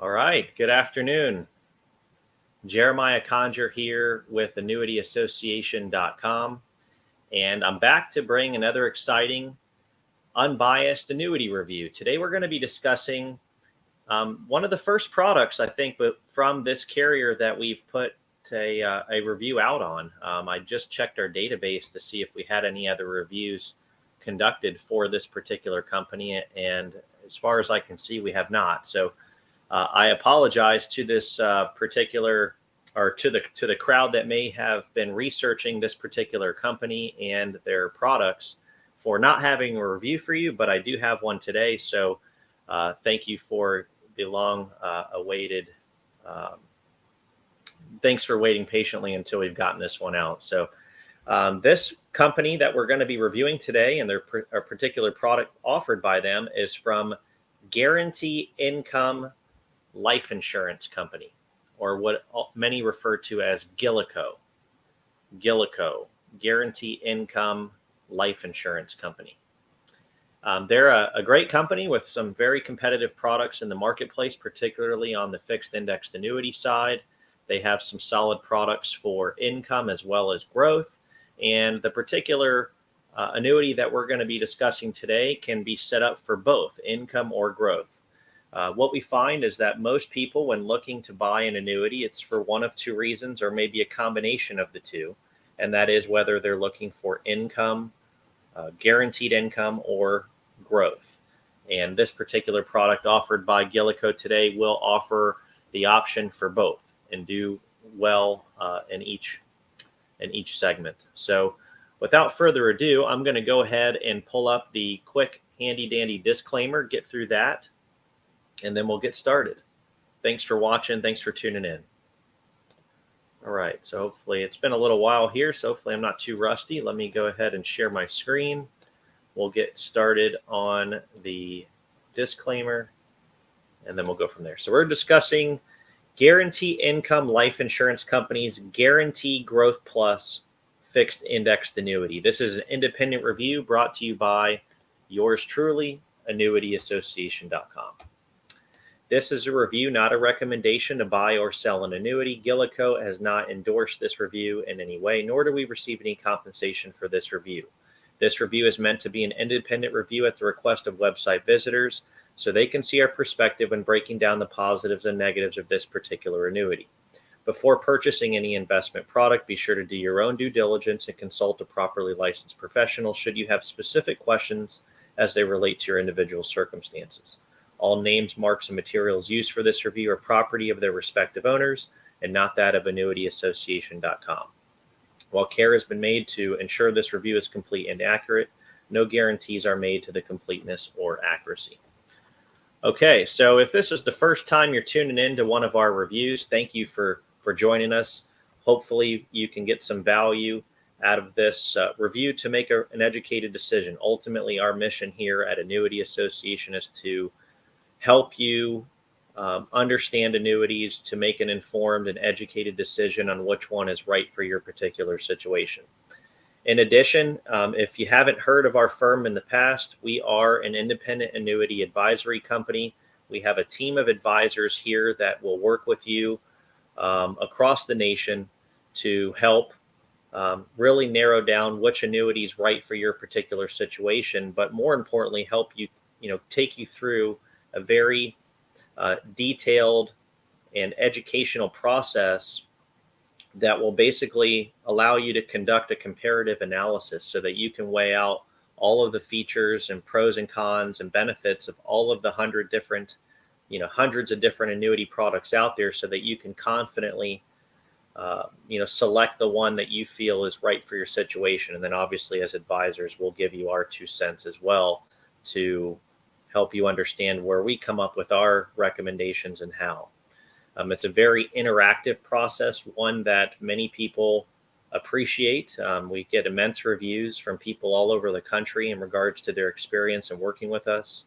All right, good afternoon. Jeremiah Conjure here with AnnuityAssociation.com, and I'm back to bring another exciting, unbiased annuity review. Today we're going to be discussing one of the first products, I think, from this carrier that we've put a review out on. I just checked our database to see if we had any other reviews conducted for this particular company, and as far as I can see, we have not. So I apologize to this particular or to the crowd that may have been researching this particular company and their products for not having a review for you, but I do have one today. So thank you for the long awaited. Thanks for waiting patiently until we've gotten this one out. So this company that we're going to be reviewing today and their particular product offered by them is from Guaranty Income Life Insurance Company, or what many refer to as GILICO. GILICO, Guaranty Income Life Insurance Company. They're a great company with some very competitive products in the marketplace, particularly on the fixed indexed annuity side. They have some solid products for income as well as growth. And the particular annuity that we're going to be discussing today can be set up for both income or growth. What we find is that most people, when looking to buy an annuity, it's for one of two reasons, or maybe a combination of the two. And that is whether they're looking for income, guaranteed income, or growth. And this particular product offered by GILICO today will offer the option for both and do well in each segment. So without further ado, I'm going to go ahead and pull up the quick handy dandy disclaimer, get through that, and then we'll get started. Thanks for watching. Thanks for tuning in. All right, so hopefully it's been a little while here, so hopefully I'm not too rusty. Let me go ahead and share my screen. We'll get started on the disclaimer, and then we'll go from there. So we're discussing Guaranty Income Life Insurance Company's Guarantee Growth Plus Fixed Indexed Annuity. This is an independent review brought to you by yours truly, AnnuityAssociation.com. This is a review, not a recommendation to buy or sell an annuity. GILICO has not endorsed this review in any way, nor do we receive any compensation for this review. This review is meant to be an independent review at the request of website visitors, so they can see our perspective when breaking down the positives and negatives of this particular annuity. Before purchasing any investment product, be sure to do your own due diligence and consult a properly licensed professional should you have specific questions as they relate to your individual circumstances. All names, marks, and materials used for this review are property of their respective owners and not that of AnnuityAssociation.com. While care has been made to ensure this review is complete and accurate, no guarantees are made to the completeness or accuracy. Okay, so if this is the first time you're tuning in to one of our reviews, thank you for joining us. Hopefully you can get some value out of this review to make an educated decision. Ultimately, our mission here at Annuity Association is to help you understand annuities, to make an informed and educated decision on which one is right for your particular situation. In addition, if you haven't heard of our firm in the past, we are an independent annuity advisory company. We have a team of advisors here that will work with you across the nation to help really narrow down which annuity is right for your particular situation, but more importantly, help you, take you through a very detailed and educational process that will basically allow you to conduct a comparative analysis so that you can weigh out all of the features and pros and cons and benefits of all of the hundreds of different annuity products out there so that you can confidently select the one that you feel is right for your situation. And then obviously as advisors, we'll give you our 2 cents as well to help you understand where we come up with our recommendations and how. It's a very interactive process, one that many people appreciate. We get immense reviews from people all over the country in regards to their experience in working with us,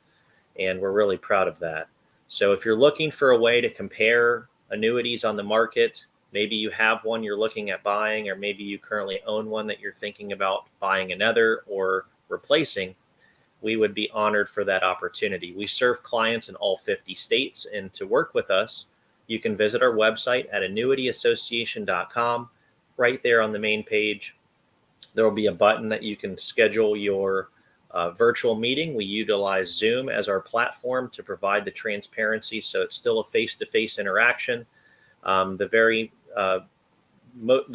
and we're really proud of that. So if you're looking for a way to compare annuities on the market, maybe you have one you're looking at buying, or maybe you currently own one that you're thinking about buying another or replacing, we would be honored for that opportunity. We serve clients in all 50 states, and to work with us, you can visit our website at annuityassociation.com. Right there on the main page, there will be a button that you can schedule your virtual meeting. We utilize Zoom as our platform to provide the transparency, so it's still a face-to-face interaction. The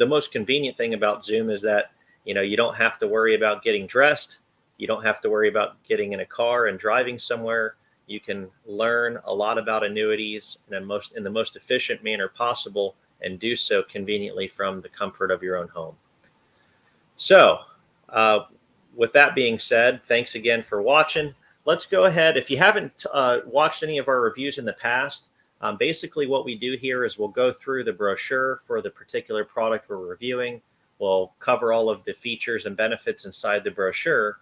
most convenient thing about Zoom is that you don't have to worry about getting dressed. You don't have to worry about getting in a car and driving somewhere. You can learn a lot about annuities in the most efficient manner possible, and do so conveniently from the comfort of your own home. So with that being said, thanks again for watching. Let's go ahead. If you haven't watched any of our reviews in the past, basically what we do here is we'll go through the brochure for the particular product we're reviewing. We'll cover all of the features and benefits inside the brochure.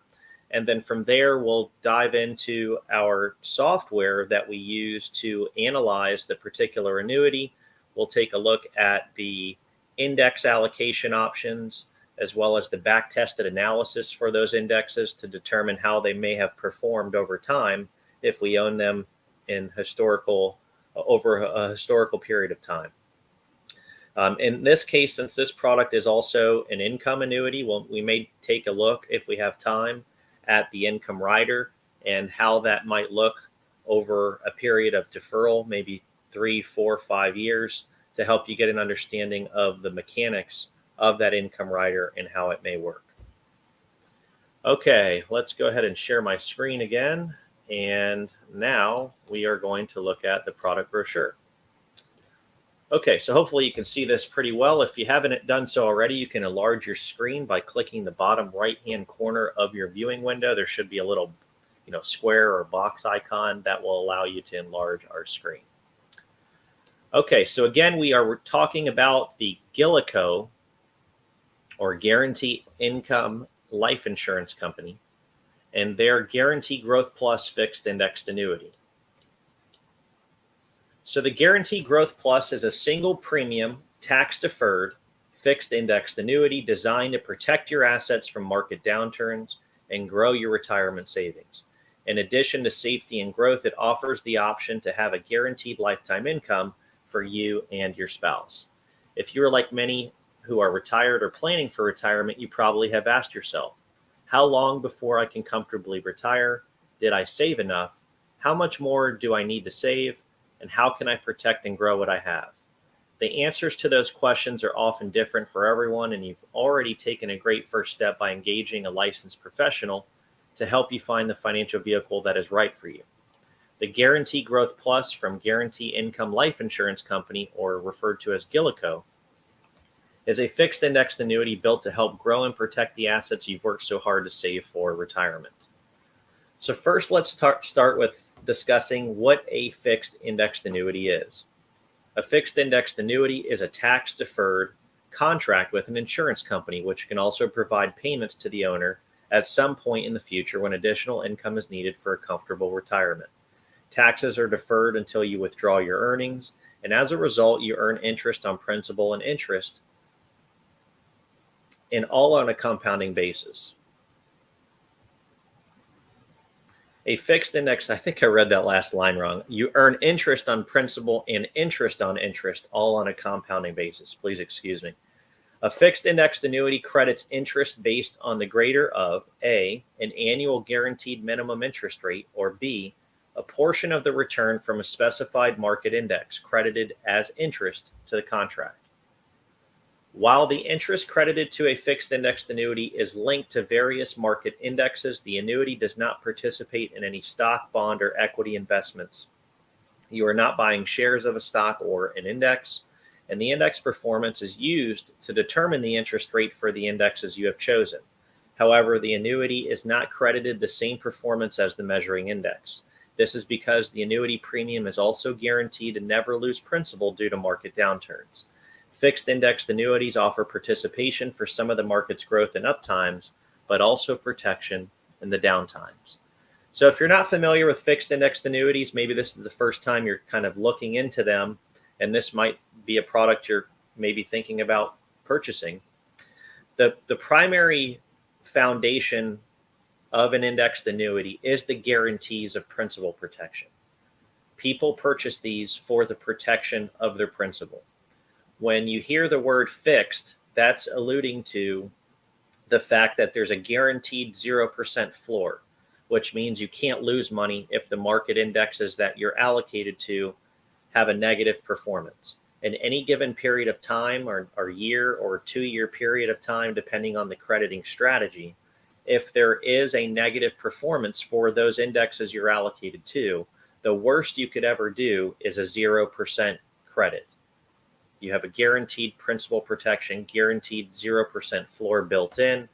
And then from there, we'll dive into our software that we use to analyze the particular annuity. We'll take a look at the index allocation options, as well as the back-tested analysis for those indexes to determine how they may have performed over time if we own them in over a historical period of time. In this case, since this product is also an income annuity, we may take a look, if we have time, at the income rider and how that might look over a period of deferral, maybe 3, 4, 5 years, to help you get an understanding of the mechanics of that income rider and how it may work. Okay, let's go ahead and share my screen again. And now we are going to look at the product brochure. Okay, so hopefully you can see this pretty well. If you haven't done so already, you can enlarge your screen by clicking the bottom right-hand corner of your viewing window. There should be a little, square or box icon that will allow you to enlarge our screen. Okay, so again, we are talking about the GILICO, or Guarantee Income Life Insurance Company, and their Guarantee Growth Plus fixed indexed annuity. So the Guarantee Growth Plus is a single premium, tax-deferred, fixed indexed annuity designed to protect your assets from market downturns and grow your retirement savings. In addition to safety and growth, it offers the option to have a guaranteed lifetime income for you and your spouse. If you're like many who are retired or planning for retirement, you probably have asked yourself, how long before I can comfortably retire? Did I save enough? How much more do I need to save? And how can I protect and grow what I have? The answers to those questions are often different for everyone, and you've already taken a great first step by engaging a licensed professional to help you find the financial vehicle that is right for you. The Guarantee Growth Plus from Guarantee Income Life Insurance Company, or referred to as GILICO, is a fixed indexed annuity built to help grow and protect the assets you've worked so hard to save for retirement. So first, let's start with discussing what a fixed indexed annuity is. A fixed indexed annuity is a tax-deferred contract with an insurance company, which can also provide payments to the owner at some point in the future when additional income is needed for a comfortable retirement. Taxes are deferred until you withdraw your earnings, and as a result, you earn interest on principal and interest, and all on a compounding basis. A fixed index, I think I read that last line wrong. You earn interest on principal and interest on interest, all on a compounding basis. Please excuse me. A fixed indexed annuity credits interest based on the greater of A, an annual guaranteed minimum interest rate, or B, a portion of the return from a specified market index credited as interest to the contract. While the interest credited to a fixed indexed annuity is linked to various market indexes, the annuity does not participate in any stock, bond, or equity investments. You are not buying shares of a stock or an index, and the index performance is used to determine the interest rate for the indexes you have chosen. However, the annuity is not credited the same performance as the measuring index. This is because the annuity premium is also guaranteed to never lose principal due to market downturns. Fixed indexed annuities offer participation for some of the market's growth in uptimes, but also protection in the downtimes. So if you're not familiar with fixed indexed annuities, maybe this is the first time you're kind of looking into them, and this might be a product you're maybe thinking about purchasing. The primary foundation of an indexed annuity is the guarantees of principal protection. People purchase these for the protection of their principal. When you hear the word fixed, that's alluding to the fact that there's a guaranteed 0% floor, which means you can't lose money if the market indexes that you're allocated to have a negative performance. In any given period of time, or year or 2-year period of time, depending on the crediting strategy, if there is a negative performance for those indexes you're allocated to, the worst you could ever do is a 0% credit. You have a guaranteed principal protection, guaranteed 0% floor built in.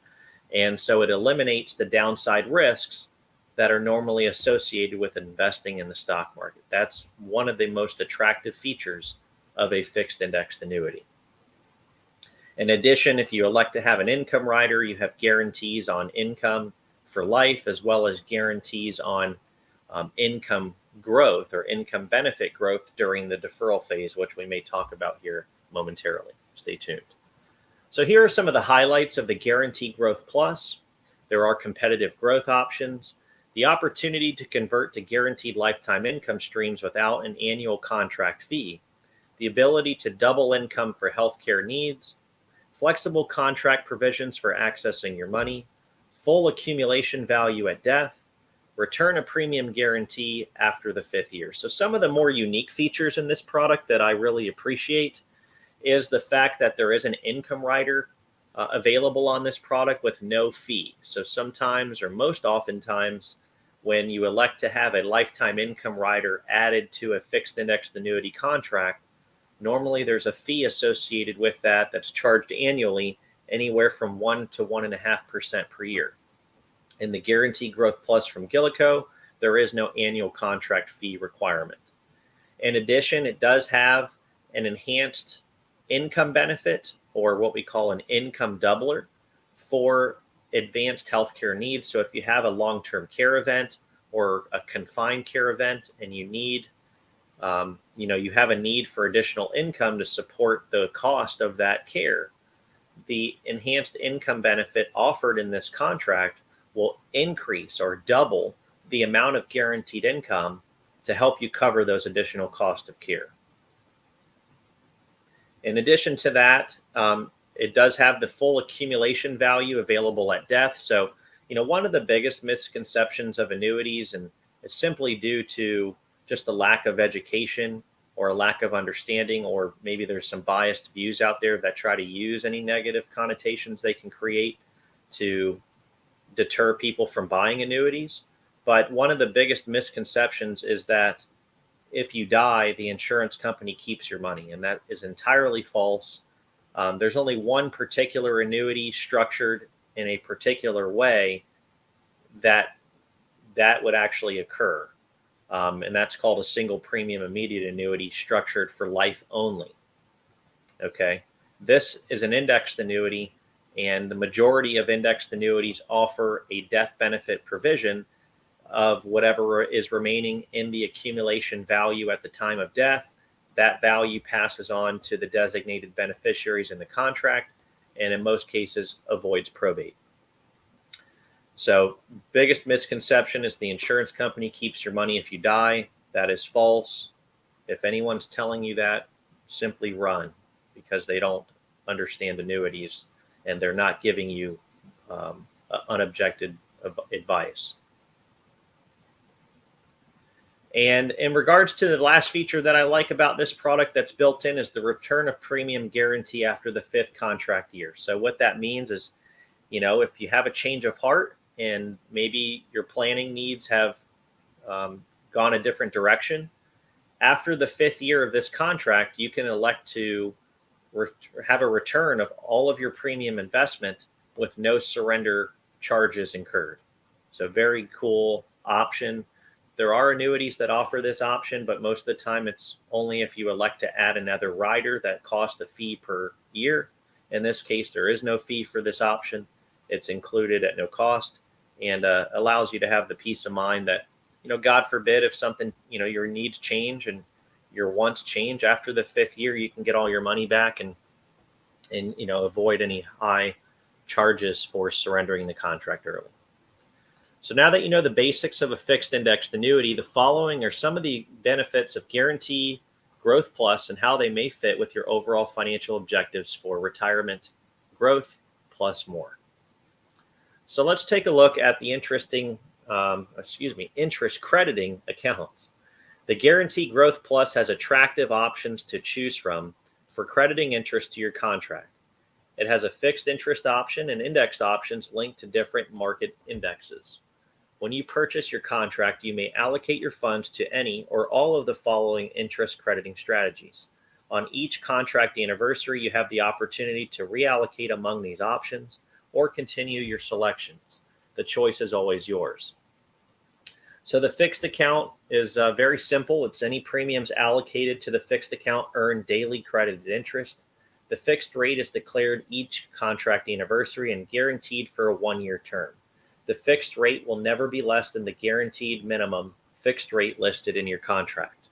And so it eliminates the downside risks that are normally associated with investing in the stock market. That's one of the most attractive features of a fixed indexed annuity. In addition, if you elect to have an income rider, you have guarantees on income for life, as well as guarantees on income growth or income benefit growth during the deferral phase, which we may talk about here momentarily. Stay tuned. So here are some of the highlights of the Guarantee Growth Plus. There are competitive growth options, the opportunity to convert to guaranteed lifetime income streams without an annual contract fee, the ability to double income for healthcare needs, flexible contract provisions for accessing your money, full accumulation value at death, return a premium guarantee after the 5th year. So some of the more unique features in this product that I really appreciate is the fact that there is an income rider available on this product with no fee. So sometimes, or most oftentimes, when you elect to have a lifetime income rider added to a fixed indexed annuity contract, normally there's a fee associated with that that's charged annually, anywhere from 1 to 1.5% per year. In the Guarantee Growth Plus from GILICO, there is no annual contract fee requirement. In addition, it does have an enhanced income benefit, or what we call an income doubler, for advanced healthcare needs. So if you have a long-term care event or a confined care event and you need, you have a need for additional income to support the cost of that care, the enhanced income benefit offered in this contract will increase or double the amount of guaranteed income to help you cover those additional costs of care. In addition to that, it does have the full accumulation value available at death. So, one of the biggest misconceptions of annuities, and it's simply due to just the lack of education or a lack of understanding, or maybe there's some biased views out there that try to use any negative connotations they can create to deter people from buying annuities. But one of the biggest misconceptions is that if you die, the insurance company keeps your money, and that is entirely false. There's only one particular annuity structured in a particular way that would actually occur, and that's called a single premium immediate annuity structured for life only. Okay, this is an indexed annuity, and the majority of indexed annuities offer a death benefit provision of whatever is remaining in the accumulation value at the time of death. That value passes on to the designated beneficiaries in the contract, and in most cases avoids probate. So biggest misconception is the insurance company keeps your money if you die. That is false. If anyone's telling you that, simply run, because they don't understand annuities and they're not giving you unobjected advice. And in regards to the last feature that I like about this product that's built in is the return of premium guarantee after the 5th contract year. So what that means is, if you have a change of heart and maybe your planning needs have gone a different direction, after the 5th year of this contract, you can elect to have a return of all of your premium investment with no surrender charges incurred. So very cool option. There are annuities that offer this option, but most of the time it's only if you elect to add another rider that costs a fee per year. In this case, there is no fee for this option. It's included at no cost, and allows you to have the peace of mind that, God forbid, if something, your needs change and your wants change after the 5th year, you can get all your money back and avoid any high charges for surrendering the contract early. So now that you know the basics of a fixed indexed annuity, the following are some of the benefits of Guarantee Growth Plus and how they may fit with your overall financial objectives for retirement, growth, plus more. So let's take a look at the interest crediting accounts. The Guarantee Growth Plus has attractive options to choose from for crediting interest to your contract. It has a fixed interest option and index options linked to different market indexes. When you purchase your contract, you may allocate your funds to any or all of the following interest crediting strategies. On each contract anniversary, you have the opportunity to reallocate among these options or continue your selections. The choice is always yours. So the fixed account is very simple. It's any premiums allocated to the fixed account earn daily credited interest. The fixed rate is declared each contract anniversary and guaranteed for a 1-year term. The fixed rate will never be less than the guaranteed minimum fixed rate listed in your contract.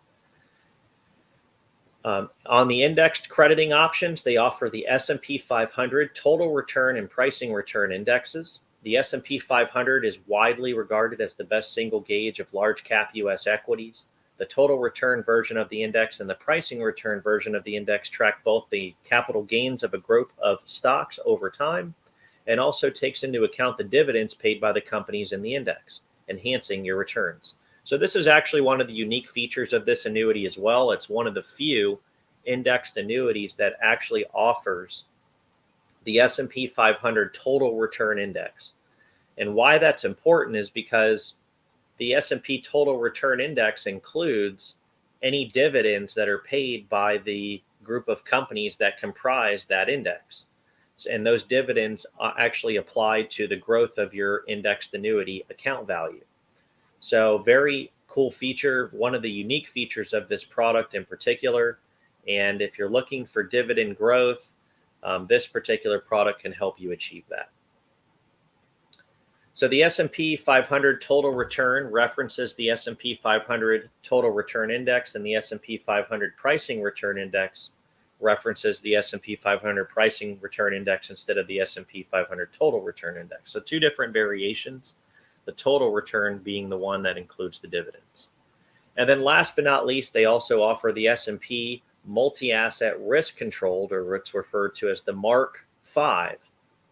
On the indexed crediting options, they offer the S&P 500 total return and pricing return indexes. The S&P 500 is widely regarded as the best single gauge of large cap U.S. equities. The total return version of the index and the pricing return version of the index track both the capital gains of a group of stocks over time and also takes into account the dividends paid by the companies in the index, enhancing your returns. So this is actually one of the unique features of this annuity as well. It's one of the few indexed annuities that actually offers the S&P 500 total return index. And why that's important is because the S&P total return index includes any dividends that are paid by the group of companies that comprise that index. And those dividends actually apply to the growth of your indexed annuity account value. So very cool feature, one of the unique features of this product in particular. And if you're looking for dividend growth, this particular product can help you achieve that. So the S&P 500 total return references the S&P 500 total return index, and the S&P 500 pricing return index references the S&P 500 pricing return index instead of the S&P 500 total return index. So two different variations, the total return being the one that includes the dividends. And then last but not least, they also offer the S&P multi-asset risk controlled, or what's referred to as the Mark V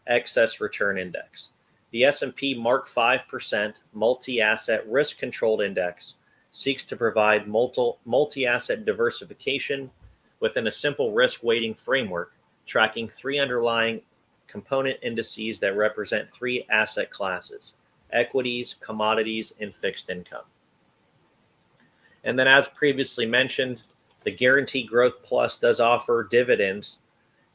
excess return index. The S&P Mark 5% multi-asset risk controlled index seeks to provide multi-asset diversification within a simple risk weighting framework, tracking 3 underlying component indices that represent 3 asset classes: equities, commodities, and fixed income. And then as previously mentioned, the Guarantee Growth Plus does offer dividends,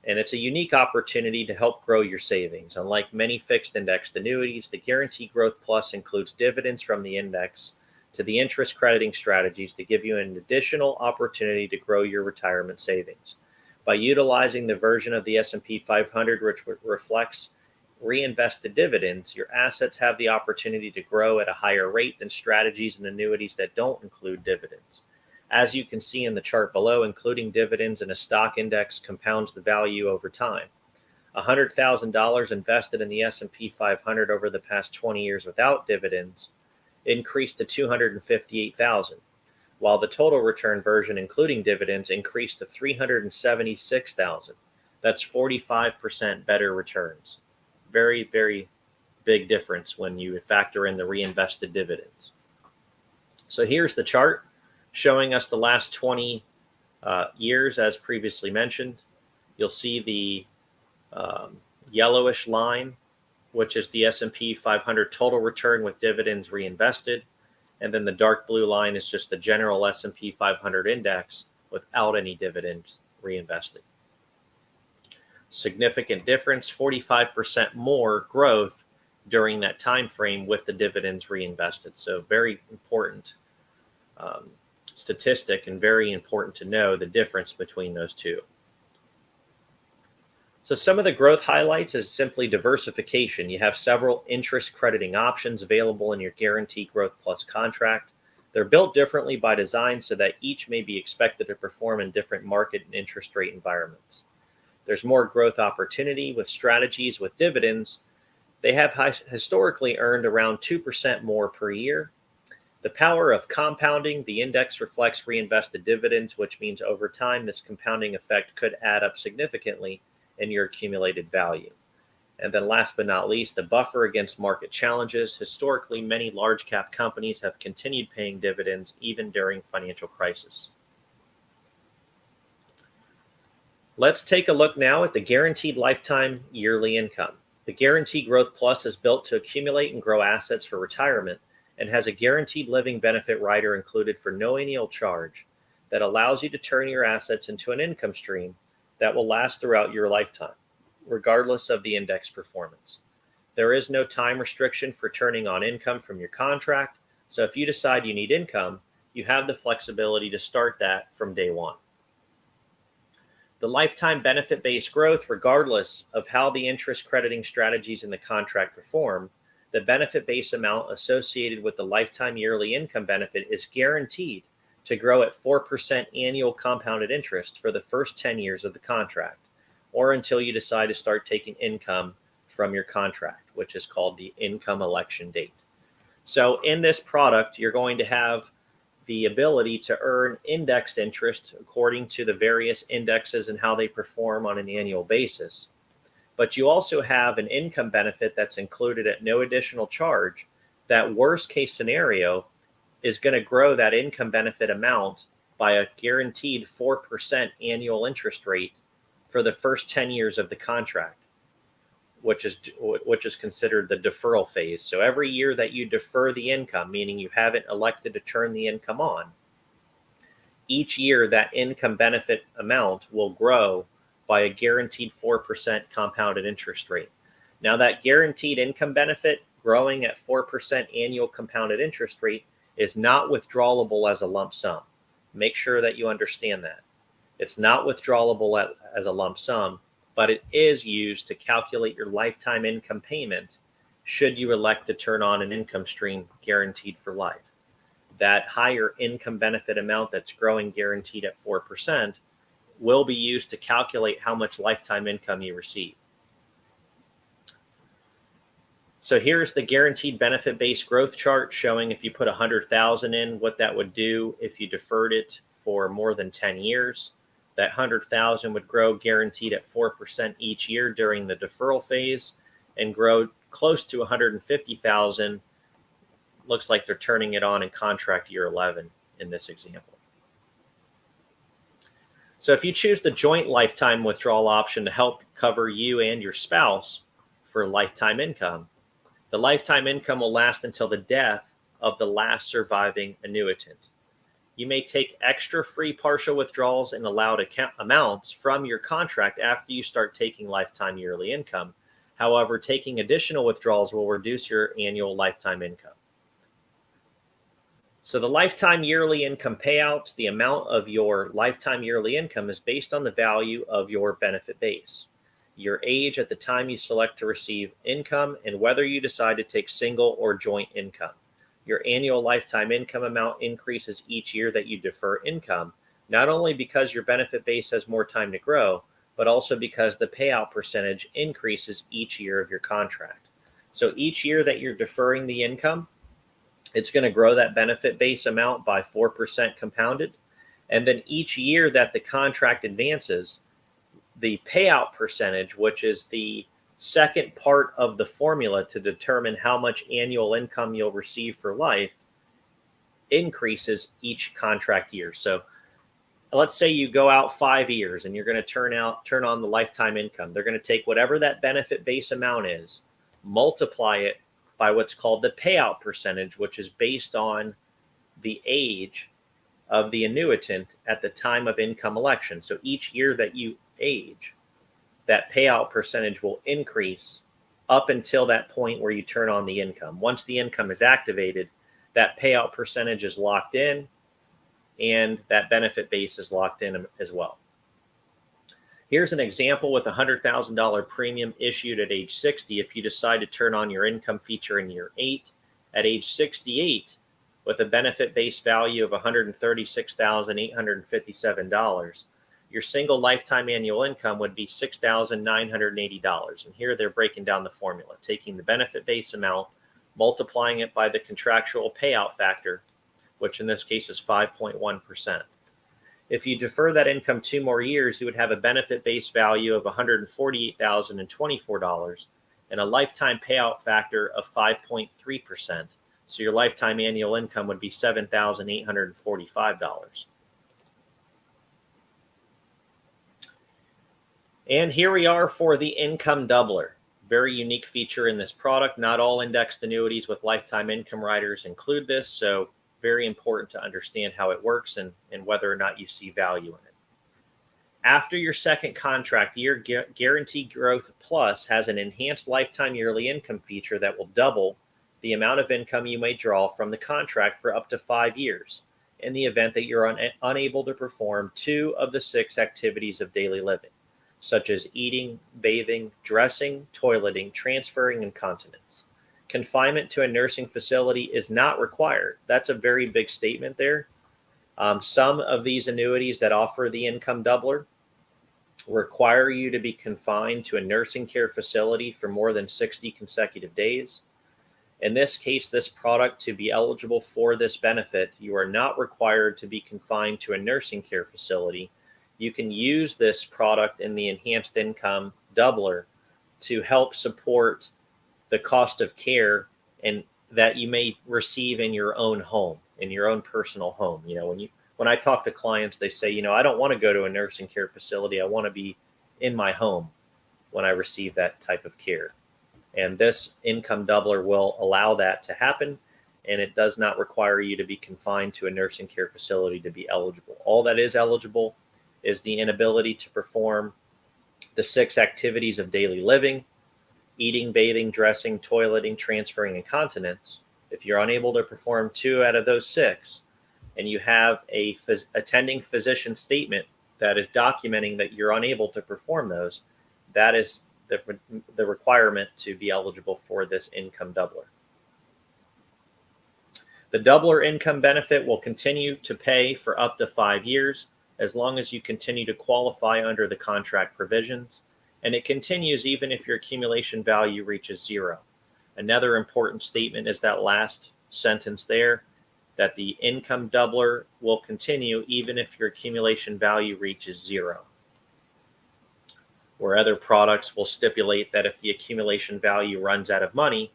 and it's a unique opportunity to help grow your savings. Unlike many fixed indexed annuities, the Guarantee Growth Plus includes dividends from the index to the interest crediting strategies to give you an additional opportunity to grow your retirement savings. By utilizing the version of the S&P 500 which reflects reinvested dividends, your assets have the opportunity to grow at a higher rate than strategies and annuities that don't include dividends. As you can see in the chart below, including dividends in a stock index compounds the value over time. $100,000 invested in the S&P 500 over the past 20 years without dividends increased to $258,000, while the total return version, including dividends, increased to $376,000. That's 45% better returns. Very, very big difference when you factor in the reinvested dividends. So here's the chart showing us the last 20 years, as previously mentioned. You'll see the yellowish line, which is the S&P 500 total return with dividends reinvested. And then the dark blue line is just the general S&P 500 index without any dividends reinvested. Significant difference, 45% more growth during that time frame with the dividends reinvested. So very important statistic, and very important to know the difference between those two. So some of the growth highlights is simply diversification. You have several interest crediting options available in your Guarantee Growth Plus contract. They're built differently by design so that each may be expected to perform in different market and interest rate environments. There's more growth opportunity with strategies with dividends They have historically earned around 2% more per year. The power of compounding, the index reflects reinvested dividends, which means over time this compounding effect could add up significantly in your accumulated value. And then last but not least, the buffer against market challenges. Historically, many large cap companies have continued paying dividends even during financial crisis. Let's take a look now at the guaranteed lifetime yearly income. The Guarantee Growth Plus is built to accumulate and grow assets for retirement and has a guaranteed living benefit rider included for no annual charge that allows you to turn your assets into an income stream that will last throughout your lifetime, regardless of the index performance. There is no time restriction for turning on income from your contract, so if you decide you need income, you have the flexibility to start that from day one. The lifetime benefit-based growth, regardless of how the interest crediting strategies in the contract perform, the benefit base amount associated with the lifetime yearly income benefit is guaranteed to grow at 4% annual compounded interest for the first 10 years of the contract, or until you decide to start taking income from your contract, which is called the income election date. So in this product, you're going to have the ability to earn index interest according to the various indexes and how they perform on an annual basis. But you also have an income benefit that's included at no additional charge. That worst case scenario is going to grow that income benefit amount by a guaranteed 4% annual interest rate for the first 10 years of the contract, which is considered the deferral phase. So every year that you defer the income, meaning you haven't elected to turn the income on, each year that income benefit amount will grow by a guaranteed 4% compounded interest rate. Now that guaranteed income benefit growing at 4% annual compounded interest rate is not withdrawable as a lump sum. Make sure that you understand that. It's not withdrawable as a lump sum, but it is used to calculate your lifetime income payment should you elect to turn on an income stream guaranteed for life. That higher income benefit amount that's growing guaranteed at 4% will be used to calculate how much lifetime income you receive. So here's the guaranteed benefit-based growth chart showing if you put $100,000 in, what that would do if you deferred it for more than 10 years. That $100,000 would grow guaranteed at 4% each year during the deferral phase and grow close to $150,000. Looks like they're turning it on in contract year 11 in this example. So if you choose the joint lifetime withdrawal option to help cover you and your spouse for lifetime income, the lifetime income will last until the death of the last surviving annuitant. You may take extra free partial withdrawals and allowed amounts from your contract after you start taking lifetime yearly income. However, taking additional withdrawals will reduce your annual lifetime income. So the lifetime yearly income payouts, the amount of your lifetime yearly income is based on the value of your benefit base, your age at the time you select to receive income, and whether you decide to take single or joint income. Your annual lifetime income amount increases each year that you defer income, not only because your benefit base has more time to grow, but also because the payout percentage increases each year of your contract. So each year that you're deferring the income, it's going to grow that benefit base amount by 4% compounded. And then each year that the contract advances, the payout percentage, which is the second part of the formula to determine how much annual income you'll receive for life, increases each contract year. So let's say you go out 5 years and you're going to turn on the lifetime income. They're going to take whatever that benefit base amount is, multiply it by what's called the payout percentage, which is based on the age of the annuitant at the time of income election. So each year that you age, that payout percentage will increase up until that point where you turn on the income. Once the income is activated, that payout percentage is locked in and that benefit base is locked in as well. Here's an example with a $100,000 premium issued at age 60. If you decide to turn on your income feature in year 8, at age 68, with a benefit base value of $136,857, your single lifetime annual income would be $6,980. And here they're breaking down the formula, taking the benefit base amount, multiplying it by the contractual payout factor, which in this case is 5.1%. If you defer that income 2 more years, you would have a benefit base value of $148,024 and a lifetime payout factor of 5.3%. So your lifetime annual income would be $7,845. And here we are for the income doubler. Very unique feature in this product. Not all indexed annuities with lifetime income riders include this, so very important to understand how it works and whether or not you see value in it. After your second contract year, Guaranteed Growth Plus has an enhanced lifetime yearly income feature that will double the amount of income you may draw from the contract for up to 5 years in the event that you're unable to perform 2 of the 6 activities of daily living, such as eating, bathing, dressing, toileting, transferring, and continence. Confinement to a nursing facility is not required. That's a very big statement there. Some of these annuities that offer the income doubler require you to be confined to a nursing care facility for more than 60 consecutive days. In this case, this product, to be eligible for this benefit, you are not required to be confined to a nursing care facility. You can use this product in the enhanced income doubler to help support the cost of care and that you may receive in your own home, in your own personal home. When I talk to clients, they say, I don't want to go to a nursing care facility. I want to be in my home when I receive that type of care. And this income doubler will allow that to happen. And it does not require you to be confined to a nursing care facility to be eligible. All that is eligible is the inability to perform the 6 activities of daily living: eating, bathing, dressing, toileting, transferring, and continence. If you're unable to perform 2 out of those 6, and you have a attending physician statement that is documenting that you're unable to perform those, that is the requirement to be eligible for this income doubler. The doubler income benefit will continue to pay for up to 5 years, as long as you continue to qualify under the contract provisions. And it continues even if your accumulation value reaches 0. Another important statement is that last sentence there, that the income doubler will continue even if your accumulation value reaches 0. Where other products will stipulate that if the accumulation value runs out of money,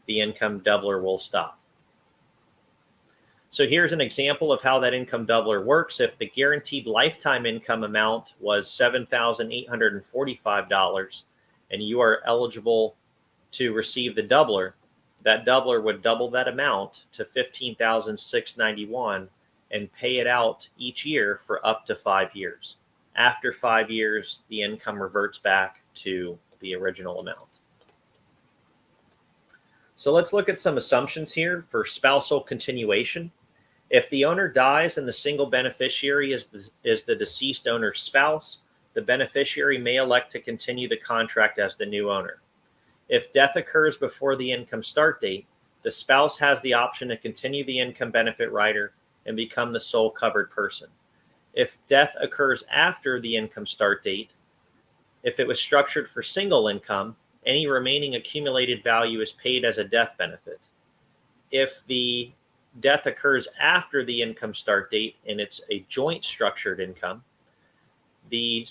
the income doubler will stop. So here's an example of how that income doubler works. If the guaranteed lifetime income amount was $7,845 and you are eligible to receive the doubler, that doubler would double that amount to $15,691 and pay it out each year for up to 5 years. After 5 years, the income reverts back to the original amount. So let's look at some assumptions here for spousal continuation. If the owner dies and the single beneficiary is the deceased owner's spouse, the beneficiary may elect to continue the contract as the new owner. If death occurs before the income start date, the spouse has the option to continue the income benefit rider and become the sole covered person. If death occurs after the income start date, if it was structured for single income, any remaining accumulated value is paid as a death benefit. If the death occurs after the income start date and it's a joint structured income, if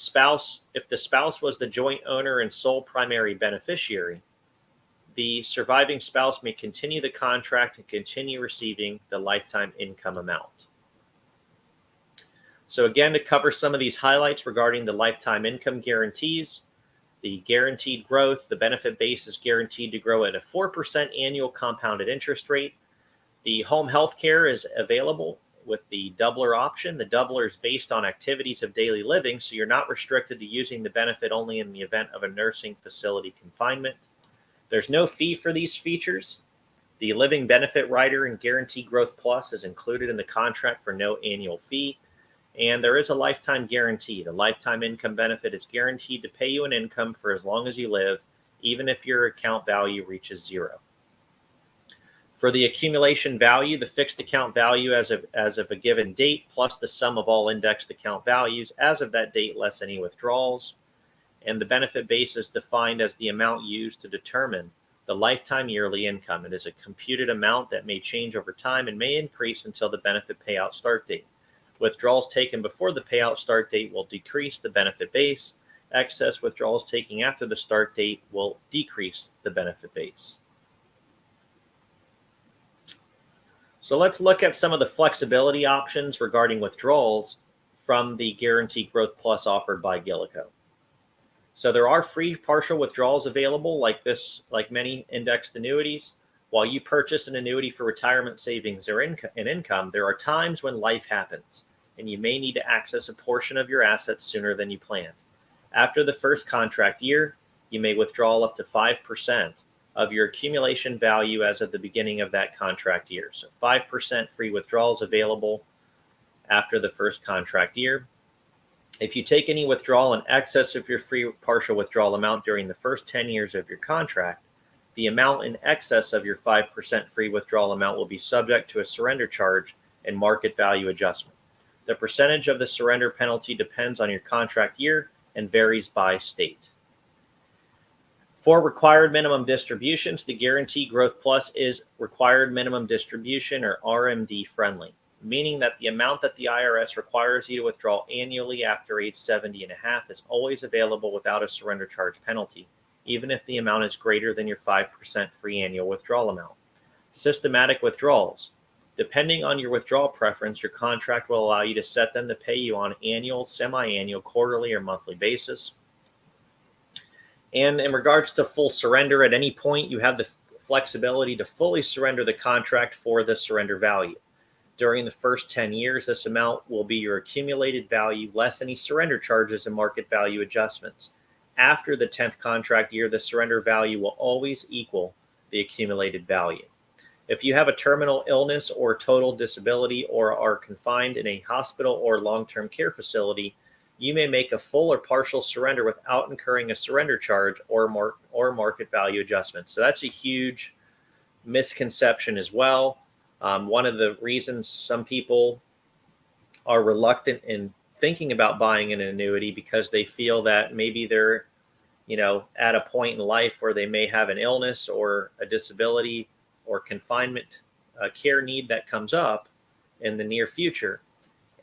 the spouse was the joint owner and sole primary beneficiary, the surviving spouse may continue the contract and continue receiving the lifetime income amount. So again, to cover some of these highlights regarding the lifetime income guarantees, the guaranteed growth, the benefit base is guaranteed to grow at a 4% annual compounded interest rate. The home health care is available with the doubler option. The doubler is based on activities of daily living, so you're not restricted to using the benefit only in the event of a nursing facility confinement. There's no fee for these features. The living benefit rider and Guaranteed Growth Plus is included in the contract for no annual fee. And there is a lifetime guarantee. The lifetime income benefit is guaranteed to pay you an income for as long as you live, even if your account value reaches 0. For the accumulation value, the fixed account value as of a given date plus the sum of all indexed account values as of that date less any withdrawals. And the benefit base is defined as the amount used to determine the lifetime yearly income. It is a computed amount that may change over time and may increase until the benefit payout start date. Withdrawals taken before the payout start date will decrease the benefit base. Excess withdrawals taken after the start date will decrease the benefit base. So let's look at some of the flexibility options regarding withdrawals from the Guaranteed Growth Plus offered by GILICO. So there are free partial withdrawals available like many indexed annuities. While you purchase an annuity for retirement savings or income, there are times when life happens and you may need to access a portion of your assets sooner than you planned. After the first contract year, you may withdraw up to 5% of your accumulation value as of the beginning of that contract year. So 5% free withdrawals available after the first contract year. If you take any withdrawal in excess of your free partial withdrawal amount during the first 10 years of your contract, the amount in excess of your 5% free withdrawal amount will be subject to a surrender charge and market value adjustment. The percentage of the surrender penalty depends on your contract year and varies by state. For required minimum distributions, the Guaranteed Growth Plus is required minimum distribution or RMD friendly, meaning that the amount that the IRS requires you to withdraw annually after age 70 and a half is always available without a surrender charge penalty, even if the amount is greater than your 5% free annual withdrawal amount. Systematic withdrawals. Depending on your withdrawal preference, your contract will allow you to set them to pay you on annual, semi-annual, quarterly, or monthly basis. And in regards to full surrender, at any point, you have the flexibility to fully surrender the contract for the surrender value. During the first 10 years, this amount will be your accumulated value less any surrender charges and market value adjustments. After the 10th contract year, the surrender value will always equal the accumulated value. If you have a terminal illness or total disability or are confined in a hospital or long-term care facility, you may make a full or partial surrender without incurring a surrender charge or market value adjustment. So that's a huge misconception as well. One of the reasons some people are reluctant in thinking about buying an annuity because they feel that maybe they're, at a point in life where they may have an illness or a disability or confinement care need that comes up in the near future.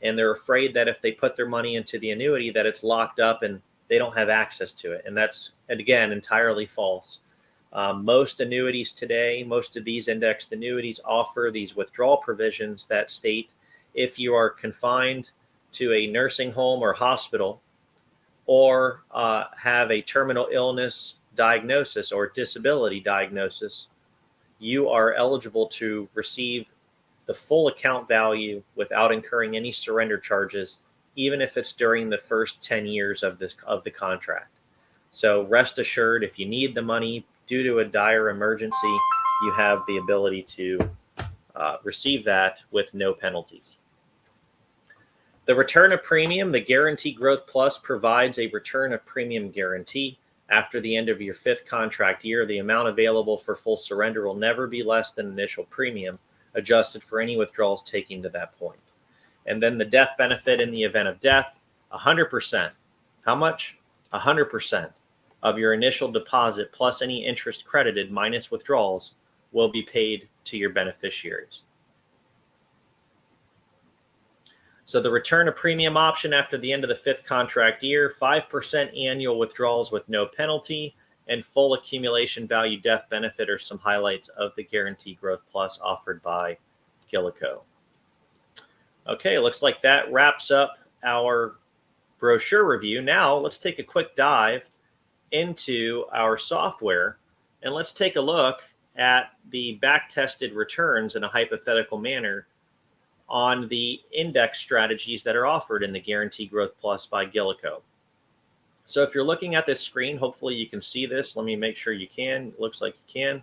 And they're afraid that if they put their money into the annuity that it's locked up and they don't have access to it. And that's, again, entirely false. Most annuities today, most of these indexed annuities offer these withdrawal provisions that state if you are confined to a nursing home or hospital or have a terminal illness diagnosis or disability diagnosis, you are eligible to receive the full account value without incurring any surrender charges, even if it's during the first 10 years of the contract. So rest assured, if you need the money due to a dire emergency, you have the ability to receive that with no penalties. The return of premium, the Guaranteed Growth Plus provides a return of premium guarantee. After the end of your 5th contract year, the amount available for full surrender will never be less than initial premium, adjusted for any withdrawals taken to that point. And then the death benefit in the event of death, 100%. How much? 100% of your initial deposit plus any interest credited minus withdrawals will be paid to your beneficiaries. So the return of premium option after the end of the 5th contract year, 5% annual withdrawals with no penalty, and full accumulation value death benefit are some highlights of the Guaranteed Growth Plus offered by GILICO. Okay, looks like that wraps up our brochure review. Now let's take a quick dive into our software and let's take a look at the back-tested returns in a hypothetical manner on the index strategies that are offered in the Guaranteed Growth Plus by GILICO. So if you're looking at this screen, hopefully you can see this. Let me make sure you can. It looks like you can.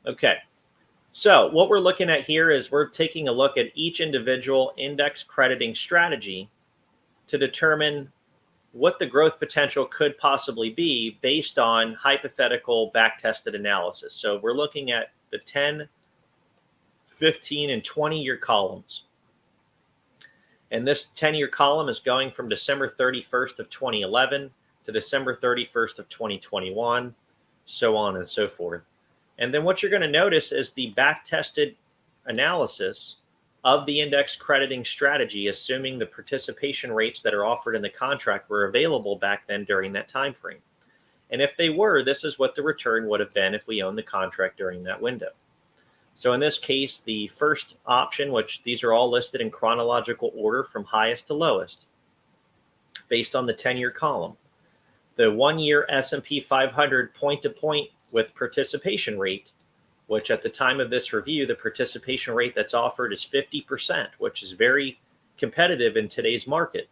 Okay. So what we're looking at here is we're taking a look at each individual index crediting strategy to determine what the growth potential could possibly be based on hypothetical back-tested analysis. So we're looking at the 10 15, and 20-year columns. And this 10-year column is going from December 31st of 2011 to December 31st of 2021, so on and so forth. And then what you're going to notice is the back-tested analysis of the index crediting strategy, assuming the participation rates that are offered in the contract were available back then during that time frame. And if they were, this is what the return would have been if we owned the contract during that window. So in this case, the first option, which these are all listed in chronological order from highest to lowest, based on the 10-year column. The 1-year S&P 500 point-to-point with participation rate, which at the time of this review, the participation rate that's offered is 50%, which is very competitive in today's market.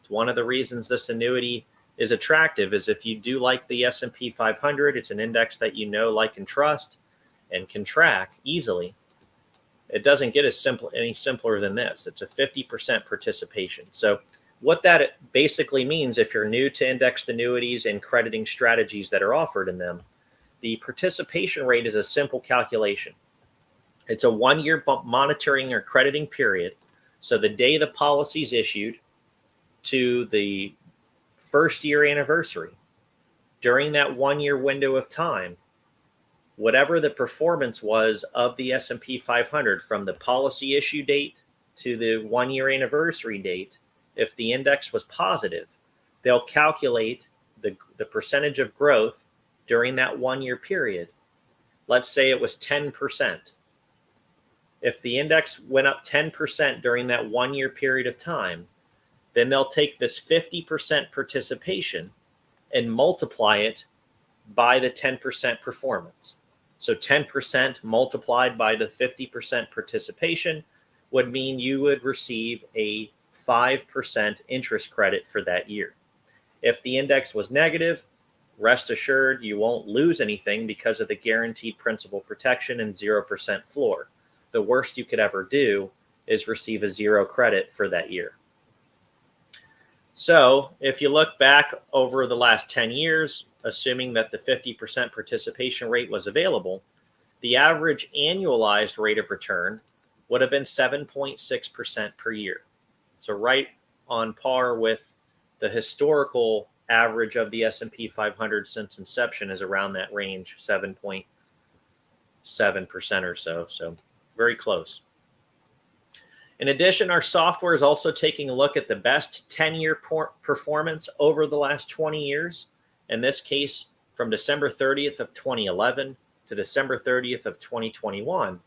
It's one of the reasons this annuity is attractive, is if you do like the S&P 500, it's an index that you know, like, and trust, and can track easily. It doesn't get any simpler than this. It's a 50% participation. So what that basically means, if you're new to indexed annuities and crediting strategies that are offered in them, the participation rate is a simple calculation. It's a 1-year monitoring or crediting period. So the day the policy is issued to the first year anniversary, during that 1-year window of time, whatever the performance was of the S&P 500 from the policy issue date to the 1-year anniversary date, if the index was positive, they'll calculate the percentage of growth during that 1-year period. Let's say it was 10%. If the index went up 10% during that 1-year period of time, then they'll take this 50% participation and multiply it by the 10% performance. So 10% multiplied by the 50% participation would mean you would receive a 5% interest credit for that year. If the index was negative, rest assured you won't lose anything because of the guaranteed principal protection and 0% floor. The worst you could ever do is receive a 0 credit for that year. So if you look back over the last 10 years, assuming that the 50% participation rate was available, the average annualized rate of return would have been 7.6% per year. So right on par with the historical average of the S&P 500 since inception is around that range, 7.7% or so. So very close. In addition, our software is also taking a look at the best 10-year performance over the last 20 years. In this case, from December 30th of 2011 to December 30th of 2021,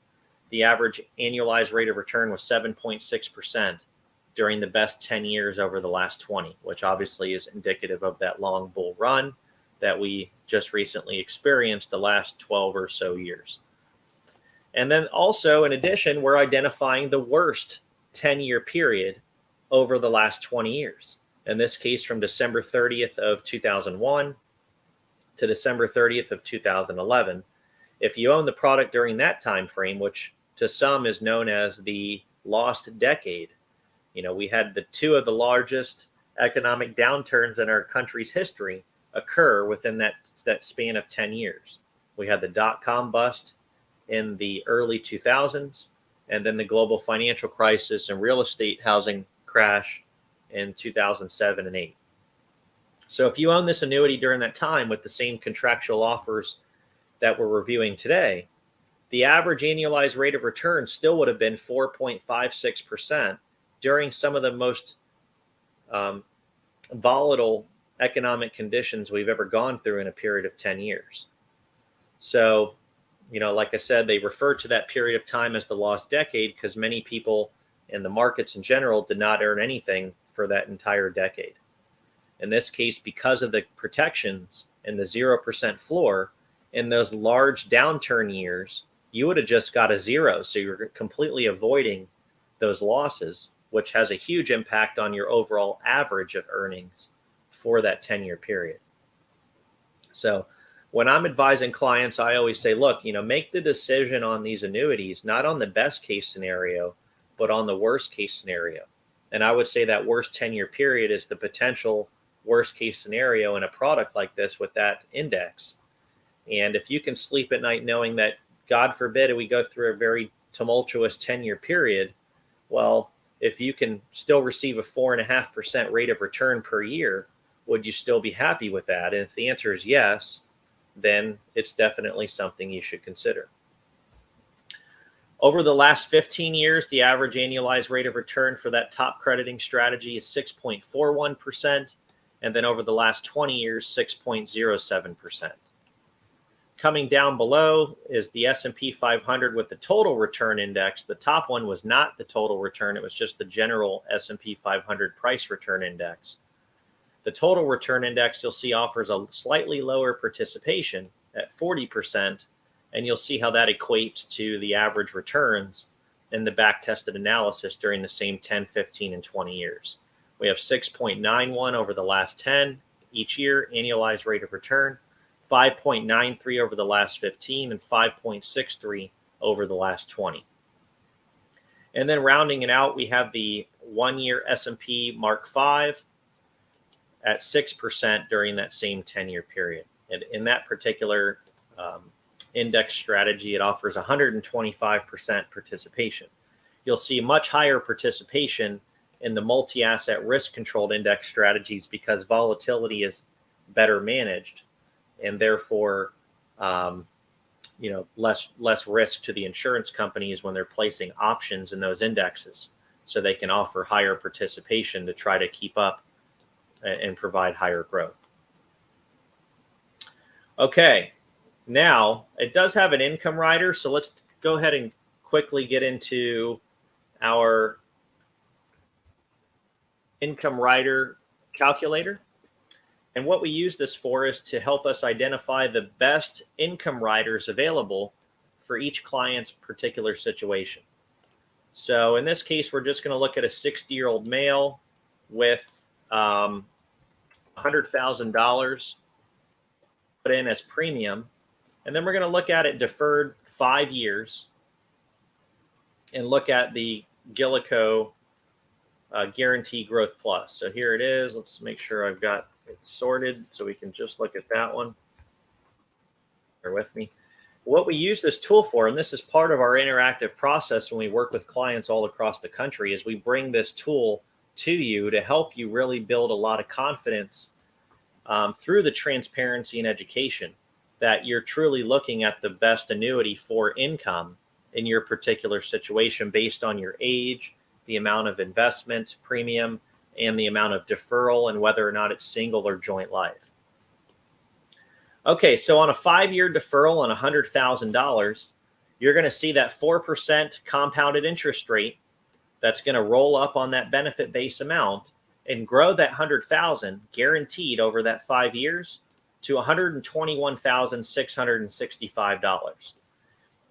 the average annualized rate of return was 7.6% during the best 10 years over the last 20, which obviously is indicative of that long bull run that we just recently experienced the last 12 or so years. And then also, in addition, we're identifying the worst 10-year period over the last 20 years. In this case, from December 30th of 2001 to December 30th of 2011. If you own the product during that time frame, which to some is known as the lost decade, we had the two of the largest economic downturns in our country's history occur within that span of 10 years. We had the dot-com bust in the early 2000s, and then the global financial crisis and real estate housing crash in 2007 and 8. So if you own this annuity during that time with the same contractual offers that we're reviewing today, the average annualized rate of return still would have been 4.56% during some of the most volatile economic conditions we've ever gone through in a period of 10 years. So, like I said, they refer to that period of time as the lost decade because many people in the markets in general did not earn anything for that entire decade. In this case, because of the protections and the 0% floor, in those large downturn years, you would have just got a 0. So you're completely avoiding those losses, which has a huge impact on your overall average of earnings for that 10-year period. So when I'm advising clients, I always say, look, make the decision on these annuities, not on the best case scenario, but on the worst case scenario. And I would say that worst 10-year period is the potential worst case scenario in a product like this with that index. And if you can sleep at night knowing that, God forbid, we go through a very tumultuous 10-year period, well, if you can still receive a 4.5% rate of return per year, would you still be happy with that? And if the answer is yes, then it's definitely something you should consider. Over the last 15 years, the average annualized rate of return for that top crediting strategy is 6.41%. And then over the last 20 years, 6.07%. Coming down below is the S&P 500 with the total return index. The top one was not the total return. It was just the general S&P 500 price return index. The total return index, you'll see, offers a slightly lower participation at 40%. And you'll see how that equates to the average returns in the back-tested analysis during the same 10, 15, and 20 years. We have 6.91 over the last 10 each year, annualized rate of return, 5.93 over the last 15, and 5.63 over the last 20. And then rounding it out, we have the one-year S&P Mark V at 6% during that same 10-year period. And in that particular index strategy, it offers 125% participation. You'll see much higher participation in the multi-asset risk-controlled index strategies because volatility is better managed, and therefore, less risk to the insurance companies when they're placing options in those indexes, so they can offer higher participation to try to keep up and provide higher growth. Okay. Now, it does have an income rider, so let's go ahead and quickly get into our income rider calculator. And what we use this for is to help us identify the best income riders available for each client's particular situation. So in this case, we're just going to look at a 60-year-old male with $100,000 put in as premium. And then we're going to look at it deferred 5 years and look at the GILICO Guaranty Growth Plus. So here it is. Let's make sure I've got it sorted so we can just look at that one. Bear with me. What we use this tool for, and this is part of our interactive process when we work with clients all across the country, is we bring this tool to you to help you really build a lot of confidence through the transparency and education that you're truly looking at the best annuity for income in your particular situation based on your age, the amount of investment premium, and the amount of deferral, and whether or not it's single or joint life. Okay, so on a 5-year deferral on $100,000, you're going to see that 4% compounded interest rate that's going to roll up on that benefit base amount and grow that $100,000 guaranteed over that 5 years to $121,665.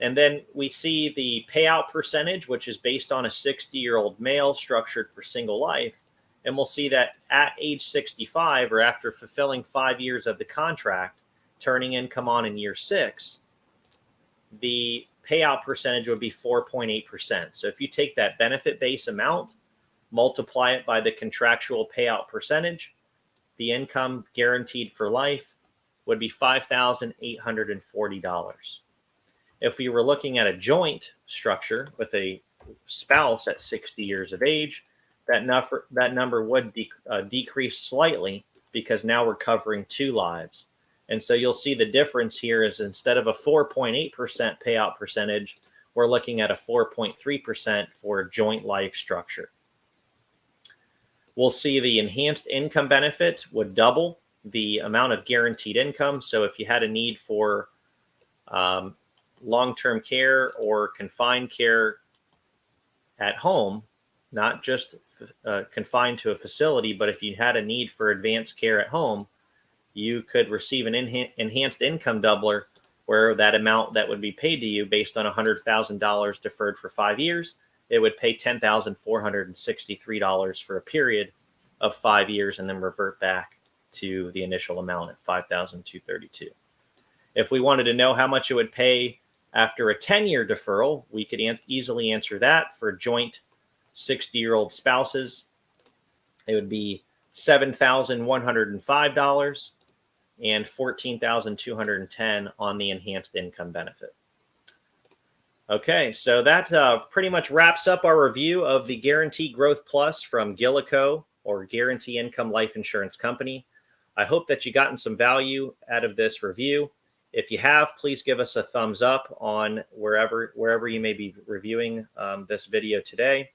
And then we see the payout percentage, which is based on a 60-year-old male structured for single life. And we'll see that at age 65, or after fulfilling 5 years of the contract, turning income on in year 6, the payout percentage would be 4.8%. So if you take that benefit base amount, multiply it by the contractual payout percentage, the income guaranteed for life would be $5,840. If we were looking at a joint structure with a spouse at 60 years of age, that number would decrease slightly because now we're covering 2 lives. And so you'll see the difference here is instead of a 4.8% payout percentage, we're looking at a 4.3% for a joint life structure. We'll see the enhanced income benefit would double the amount of guaranteed income. So if you had a need for long-term care or confined care at home, not just confined to a facility, but if you had a need for advanced care at home, you could receive an enhanced income doubler where that amount that would be paid to you based on $100,000 deferred for 5 years, it would pay $10,463 for a period of 5 years and then revert back to the initial amount at $5,232. If we wanted to know how much it would pay after a 10-year deferral, we could easily answer that. For joint 60-year-old spouses, it would be $7,105 and $14,210 on the enhanced income benefit. Okay, so that pretty much wraps up our review of the Guarantee Growth Plus from GILICO, or Guarantee Income Life Insurance Company. I hope that you gotten some value out of this review. If you have, please give us a thumbs up on wherever you may be reviewing this video today.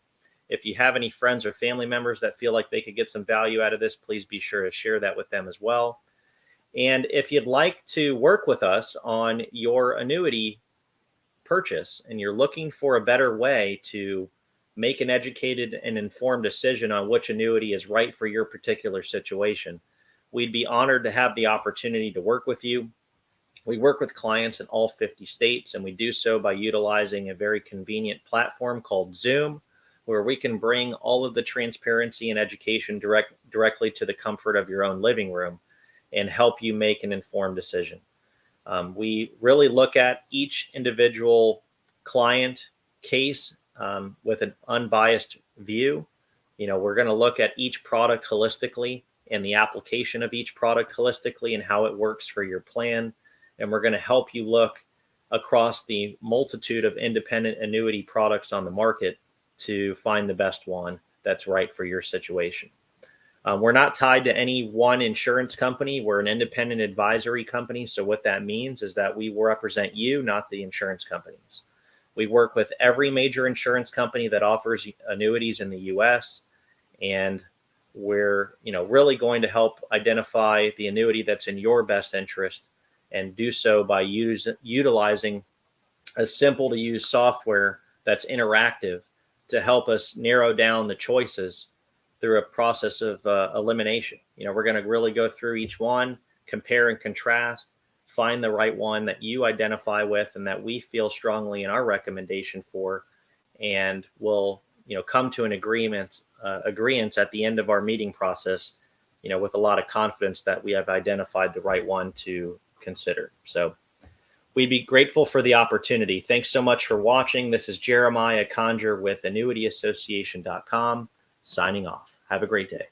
If you have any friends or family members that feel like they could get some value out of this, please be sure to share that with them as well. And if you'd like to work with us on your annuity purchase and you're looking for a better way to make an educated and informed decision on which annuity is right for your particular situation, we'd be honored to have the opportunity to work with you. We work with clients in all 50 states, and we do so by utilizing a very convenient platform called Zoom, where we can bring all of the transparency and education directly to the comfort of your own living room and help you make an informed decision. We really look at each individual client case with an unbiased view. We're going to look at each product holistically and the application of each product holistically and how it works for your plan. And we're going to help you look across the multitude of independent annuity products on the market to find the best one that's right for your situation. We're not tied to any one insurance company. We're an independent advisory company. So what that means is that we represent you, not the insurance companies. We work with every major insurance company that offers annuities in the US, and we're really going to help identify the annuity that's in your best interest, and do so by utilizing a simple to use software that's interactive to help us narrow down the choices through a process of elimination. We're going to really go through each one, compare and contrast, find the right one that you identify with and that we feel strongly in our recommendation for, and we'll come to an agreement at the end of our meeting process, with a lot of confidence that we have identified the right one to consider. So we'd be grateful for the opportunity. Thanks so much for watching. This is Jeremiah Conger with AnnuityAssociation.com signing off. Have a great day.